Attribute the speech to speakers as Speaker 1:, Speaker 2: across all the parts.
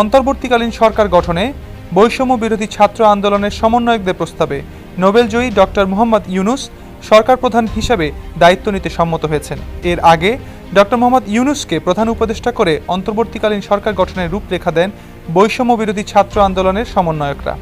Speaker 1: অন্তর্বর্তীকালীন সরকার গঠনে বৈষম্য বিরোধী ছাত্র আন্দোলনের সমন্বয়কদের প্রস্তাবে নোবেলজয়ী ডক্টর মোহাম্মদ ইউনুস সরকার প্রধান হিসেবে দায়িত্ব নিতে সম্মত হয়েছেন। এর আগে ডক্টর মোহাম্মদ ইউনুসকে প্রধান উপদেষ্টা করে অন্তর্বর্তীকালীন সরকার গঠনের রূপরেখা দেন বৈষম্য বিরোধী ছাত্র আন্দোলনের সমন্বয়করা।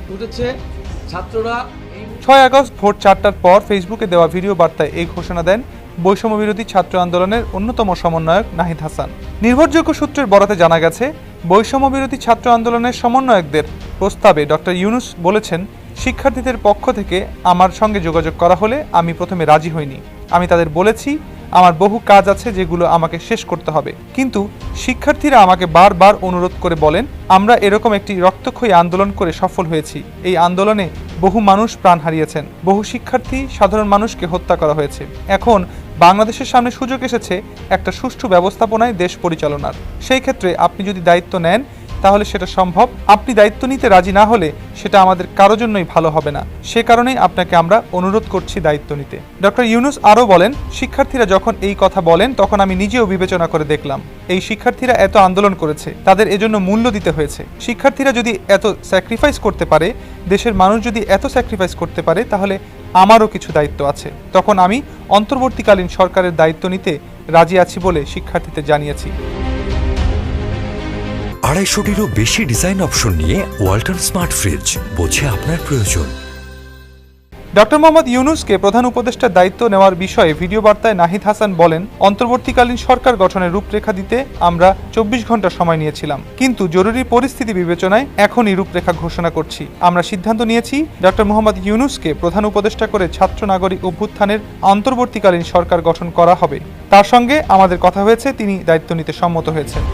Speaker 1: 6 আগস্ট ভোর 4টার পর ফেসবুকে দেওয়া ভিডিও বার্তায় এই ঘোষণা দেন বৈষম্য বিরোধী ছাত্র আন্দোলনের অন্যতম সমন্বয়ক নাহিদ হাসান। নির্ভরযোগ্য সূত্রের বরাতে জানা গেছে, বৈষম্য বিরোধী ছাত্র আন্দোলনের সমন্বয়কদের প্রস্তাবে ডক্টর ইউনুস বলেছেন, শিক্ষার্থীদের পক্ষ থেকে আমার সঙ্গে যোগাযোগ করা হলে আমি প্রথমে রাজি হইনি। আমি তাদের বলেছি আমার বহু কাজ আছে যেগুলো আমাকে শেষ করতে হবে, কিন্তু শিক্ষার্থীরা আমাকে বারবার অনুরোধ করে বলেন, আমরা এরকম একটি রক্তক্ষয়ী আন্দোলন করে সফল হয়েছি। এই আন্দোলনে বহু মানুষ প্রাণ হারিয়েছেন, বহু শিক্ষার্থী সাধারণ মানুষকে হত্যা করা হয়েছে। এখন বাংলাদেশের সামনে সুযোগ এসেছে একটা সুষ্ঠু ব্যবস্থাপনায় দেশ পরিচালনার। সেই ক্ষেত্রে আপনি যদি দায়িত্ব নেন তাহলে সেটা সম্ভব। আপনি দায়িত্ব নিতে রাজি না হলে সেটা আমাদের কারো জন্যই ভালো হবে না। সে কারণেই আপনাকে আমরা অনুরোধ করছি দায়িত্ব নিতে। ডক্টর ইউনুস আরও বলেন, শিক্ষার্থীরা যখন এই কথা বলেন তখন আমি নিজেও বিবেচনা করে দেখলাম, এই শিক্ষার্থীরা এত আন্দোলন করেছে, তাদের এজন্য মূল্য দিতে হয়েছে। শিক্ষার্থীরা যদি এত স্যাক্রিফাইস করতে পারে, দেশের মানুষ যদি এত স্যাক্রিফাইস করতে পারে, তাহলে আমারও কিছু দায়িত্ব আছে। তখন আমি অন্তর্বর্তীকালীন সরকারের দায়িত্ব নিতে রাজি আছি বলে শিক্ষার্থীদের জানিয়েছি।
Speaker 2: 250-টিরও বেশি ডিজাইন অপশন নিয়ে ওয়ালটন স্মার্ট ফ্রিজ, বোঝে আপনার প্রয়োজন।
Speaker 1: ডক্টর মোহাম্মদ ইউনুসকে প্রধান উপদেষ্টার দায়িত্ব নেওয়ার বিষয়ে ভিডিও বার্তায় নাহিদ হাসান বলেন, অন্তর্বর্তীকালীন সরকার গঠনের রূপরেখা দিতে আমরা 24 ঘন্টা সময় নিয়েছিলাম, কিন্তু জরুরি পরিস্থিতি বিবেচনায় এখনই রূপরেখা ঘোষণা করছি। আমরা সিদ্ধান্ত নিয়েছি ডক্টর মোহাম্মদ ইউনুসকে প্রধান উপদেষ্টা করে ছাত্র নাগরিক অভ্যুত্থানের অন্তর্বর্তীকালীন সরকার গঠন করা হবে। তার সঙ্গে আমাদের কথা হয়েছে, তিনি দায়িত্ব নিতে সম্মত হয়েছেন।